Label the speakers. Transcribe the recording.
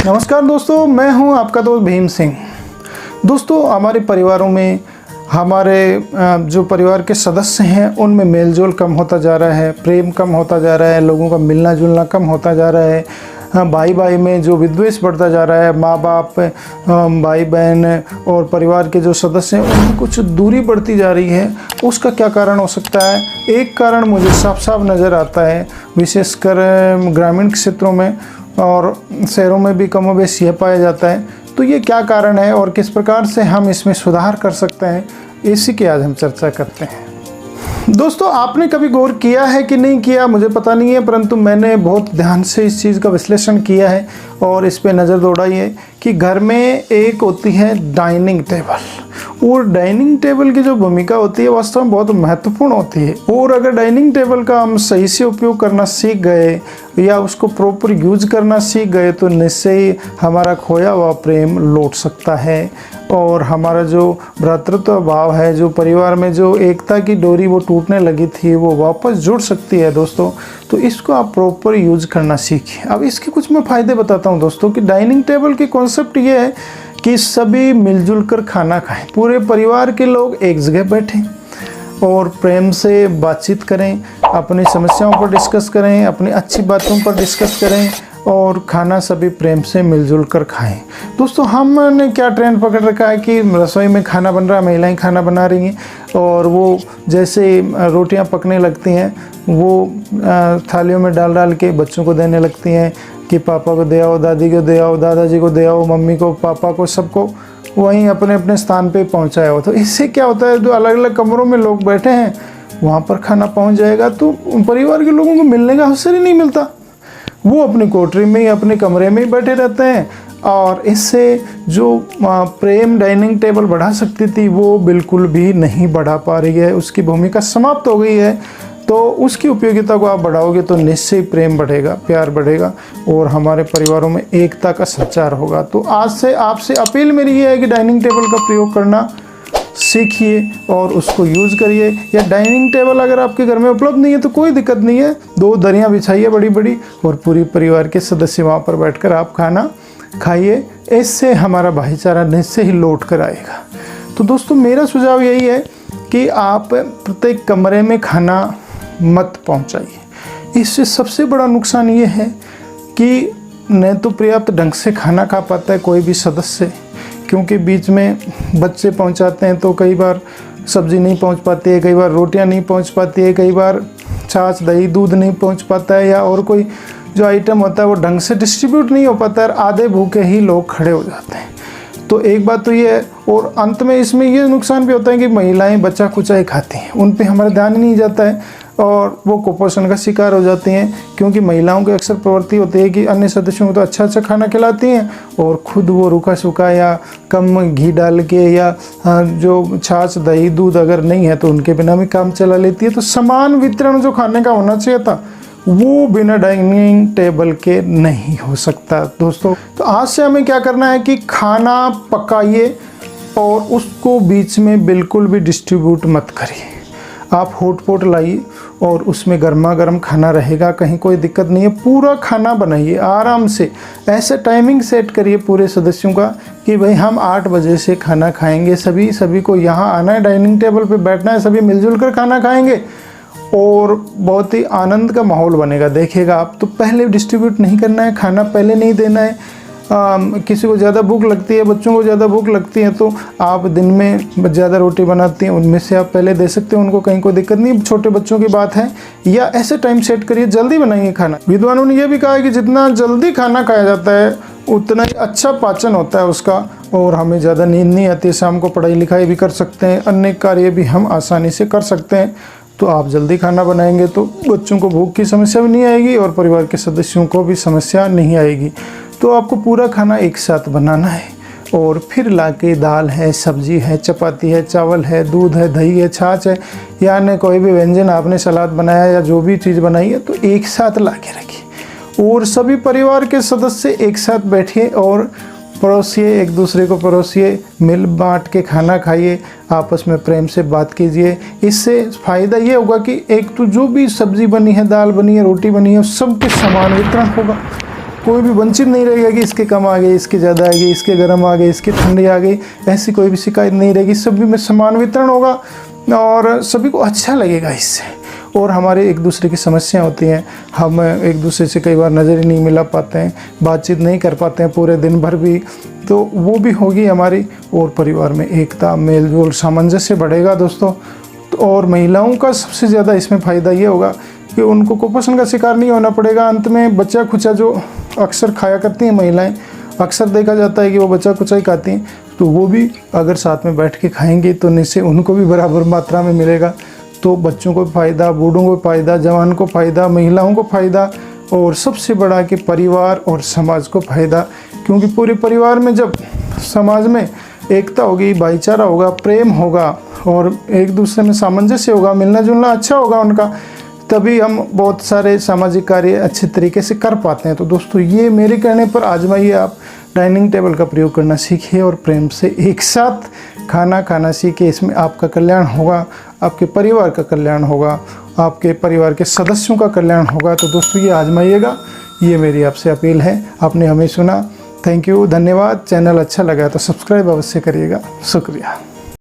Speaker 1: नमस्कार दोस्तों, मैं हूं आपका दोस्त भीम सिंह। दोस्तों, हमारे परिवारों में हमारे जो परिवार के सदस्य हैं उनमें मेलजोल कम होता जा रहा है, प्रेम कम होता जा रहा है, लोगों का मिलना जुलना कम होता जा रहा है। भाई भाई में जो विद्वेष बढ़ता जा रहा है, माँ बाप, भाई बहन और परिवार के जो सदस्य हैं उनमें कुछ दूरी बढ़ती जा रही है। उसका क्या कारण हो सकता है? एक कारण मुझे साफ साफ नज़र आता है, विशेषकर ग्रामीण क्षेत्रों में और शहरों में भी कमोबेश यह पाया जाता है। तो ये क्या कारण है और किस प्रकार से हम इसमें सुधार कर सकते हैं, इसी की आज हम चर्चा करते हैं। दोस्तों, आपने कभी गौर किया है कि नहीं किया मुझे पता नहीं है, परंतु मैंने बहुत ध्यान से इस चीज़ का विश्लेषण किया है और इस पे नज़र दौड़ाई है कि घर में एक होती है डाइनिंग टेबल, और डाइनिंग टेबल की जो भूमिका होती है वास्तव में बहुत महत्वपूर्ण होती है। और अगर डाइनिंग टेबल का हम सही से उपयोग करना सीख गए या उसको प्रॉपर यूज करना सीख गए तो निश्चय ही हमारा खोया हुआ प्रेम लौट सकता है और हमारा जो भ्रातृत्व भाव है, जो परिवार में जो एकता की डोरी वो टूटने लगी थी, वो वापस जुड़ सकती है दोस्तों। तो इसको आप प्रॉपर यूज करना सीखिए। अब इसके कुछ मैं फ़ायदे बताता हूँ दोस्तों कि डाइनिंग टेबल की कॉन्सेप्ट ये है कि सभी मिलजुल कर खाना खाएं, पूरे परिवार के लोग एक जगह बैठें और प्रेम से बातचीत करें, अपनी समस्याओं पर डिस्कस करें, अपनी अच्छी बातों पर डिस्कस करें और खाना सभी प्रेम से मिलजुल कर खाएं। दोस्तों, हमने क्या ट्रेंड पकड़ रखा है कि रसोई में खाना बन रहा है, महिलाएं खाना बना रही हैं और वो जैसे रोटियां पकने लगती हैं वो थालियों में डाल डाल के बच्चों को देने लगती हैं कि पापा को दे आओ, दादी को दे आओ, दादाजी को दे आओ, मम्मी को, पापा को, सबको वहीं अपने अपने स्थान पे पहुंचाया हो। तो इससे क्या होता है, जो अलग अलग कमरों में लोग बैठे हैं वहाँ पर खाना पहुंच जाएगा तो परिवार के लोगों को मिलने का अवसर ही नहीं मिलता। वो अपनी कोठरी में ही, अपने कमरे में ही बैठे रहते हैं और इससे जो प्रेम डाइनिंग टेबल बढ़ा सकती थी वो बिल्कुल भी नहीं बढ़ा पा रही है, उसकी भूमिका समाप्त हो गई है। तो उसकी उपयोगिता को आप बढ़ाओगे तो निश्चय प्रेम बढ़ेगा, प्यार बढ़ेगा और हमारे परिवारों में एकता का संचार होगा। तो आज से आपसे अपील मेरी ये है कि डाइनिंग टेबल का प्रयोग करना सीखिए और उसको यूज़ करिए। या डाइनिंग टेबल अगर आपके घर में उपलब्ध नहीं है तो कोई दिक्कत नहीं है, 2 दरियाँ बिछाइए बड़ी बड़ी और पूरी परिवार के सदस्य वहाँ पर बैठकर आप खाना खाइए। इससे हमारा भाईचारा निश्चय ही लौट कर आएगा। तो दोस्तों, मेरा सुझाव यही है कि आप प्रत्येक कमरे में खाना मत पहुंचाइए। इससे सबसे बड़ा नुकसान ये है कि न तो पर्याप्त ढंग से खाना खा पाता है कोई भी सदस्य, क्योंकि बीच में बच्चे पहुंचाते हैं तो कई बार सब्ज़ी नहीं पहुंच पाती है, कई बार रोटियां नहीं पहुंच पाती है, कई बार छाछ दही दूध नहीं पहुंच पाता है या और कोई जो आइटम होता है वो ढंग से डिस्ट्रीब्यूट नहीं हो पाता है, आधे भूखे ही लोग खड़े हो जाते हैं। तो एक बात तो ये है और अंत में इसमें ये नुकसान भी होता है कि महिलाएं बचा कुचा खाती हैं, उन पे हमारा ध्यान ही नहीं जाता है और वो कुपोषण का शिकार हो जाती हैं, क्योंकि महिलाओं की अक्सर प्रवृत्ति होती है कि अन्य सदस्यों को तो अच्छा अच्छा खाना खिलाती हैं और खुद वो रूखा सूखा या कम घी डाल के या जो छाछ दही दूध अगर नहीं है तो उनके बिना भी काम चला लेती है। तो समान वितरण जो खाने का होना चाहिए था वो बिना डाइनिंग टेबल के नहीं हो सकता दोस्तों। तो आज से हमें क्या करना है कि खाना पकाइए और उसको बीच में बिल्कुल भी डिस्ट्रीब्यूट मत करिए। आप हॉटपॉट लाइए और उसमें गर्मा गर्म खाना रहेगा, कहीं कोई दिक्कत नहीं है। पूरा खाना बनाइए आराम से, ऐसे टाइमिंग सेट करिए पूरे सदस्यों का कि भाई हम 8 बजे से खाना खाएंगे, सभी को यहाँ आना है, डाइनिंग टेबल पे बैठना है, सभी मिलजुल कर खाना खाएंगे और बहुत ही आनंद का माहौल बनेगा। देखिएगा आप, तो पहले डिस्ट्रीब्यूट नहीं करना है, खाना पहले नहीं देना है। किसी को ज़्यादा भूख लगती है, बच्चों को ज़्यादा भूख लगती है तो आप दिन में ज़्यादा रोटी बनाती हैं, उनमें से आप पहले दे सकते हैं उनको, कहीं कोई दिक्कत नहीं। छोटे बच्चों की बात है। या ऐसे टाइम सेट करिए, जल्दी बनाइए खाना। विद्वानों ने यह भी कहा है कि जितना जल्दी खाना खाया जाता है उतना ही अच्छा पाचन होता है उसका और हमें ज़्यादा नींद नहीं आती है। शाम को पढ़ाई लिखाई भी कर सकते हैं, अन्य कार्य भी हम आसानी से कर सकते हैं। तो आप जल्दी खाना बनाएंगे तो बच्चों को भूख की समस्या भी नहीं आएगी और परिवार के सदस्यों को भी समस्या नहीं आएगी। तो आपको पूरा खाना एक साथ बनाना है और फिर लाके दाल है, सब्जी है, चपाती है, चावल है, दूध है, दही है, छाछ है या अन्य कोई भी व्यंजन आपने सलाद बनाया या जो भी चीज़ बनाई है तो एक साथ ला के रखिए और सभी परिवार के सदस्य एक साथ बैठिए और परोसिए, एक दूसरे को परोसिए, मिल बांट के खाना खाइए, आपस में प्रेम से बात कीजिए। इससे फ़ायदा ये होगा कि एक तो जो भी सब्ज़ी बनी है, दाल बनी है, रोटी बनी है, सबके समान वितरण होगा, कोई भी वंचित नहीं रहेगा कि इसके कम आ गए, इसके ज़्यादा आ गए, इसके गर्म आ गए, इसके ठंडे आ गई, ऐसी कोई भी शिकायत नहीं रहेगी। सभी में समान वितरण होगा और सभी को अच्छा लगेगा इससे। और हमारे एक दूसरे की समस्या होती हैं, हम एक दूसरे से कई बार नज़र ही नहीं मिला पाते हैं, बातचीत नहीं कर पाते हैं पूरे दिन भर भी, तो वो भी होगी हमारी। और परिवार में एकता, मेल जोल, सामंजस्य बढ़ेगा दोस्तों। और महिलाओं का सबसे ज़्यादा इसमें फ़ायदा ये होगा कि उनको कुपोषण का शिकार नहीं होना पड़ेगा। अंत में बच्चा खुचा जो अक्सर खाया करती हैं महिलाएं, अक्सर देखा जाता है कि वो बच्चा कुचा ही खाती हैं, तो वो भी अगर साथ में बैठ के खाएंगे तो निश्चय उनको भी बराबर मात्रा में मिलेगा। तो बच्चों को फ़ायदा, बूढ़ों को फ़ायदा, जवान को फ़ायदा, महिलाओं को फ़ायदा, और सबसे बड़ा कि परिवार और समाज को फ़ायदा। क्योंकि पूरे परिवार में जब समाज में एकता होगी, भाईचारा होगा, प्रेम होगा और एक दूसरे में सामंजस्य होगा, मिलना जुलना अच्छा होगा उनका, तभी हम बहुत सारे सामाजिक कार्य अच्छे तरीके से कर पाते हैं। तो दोस्तों ये मेरे कहने पर आजमाइए, आप डाइनिंग टेबल का प्रयोग करना सीखिए और प्रेम से एक साथ खाना खाना सीखिए। इसमें आपका कल्याण होगा, आपके परिवार का कल्याण होगा, आपके परिवार के सदस्यों का कल्याण होगा। तो दोस्तों ये आजमाइएगा, ये मेरी आपसे अपील है। आपने हमें सुना, थैंक यू, धन्यवाद। चैनल अच्छा लगा तो सब्सक्राइब अवश्य करिएगा। शुक्रिया।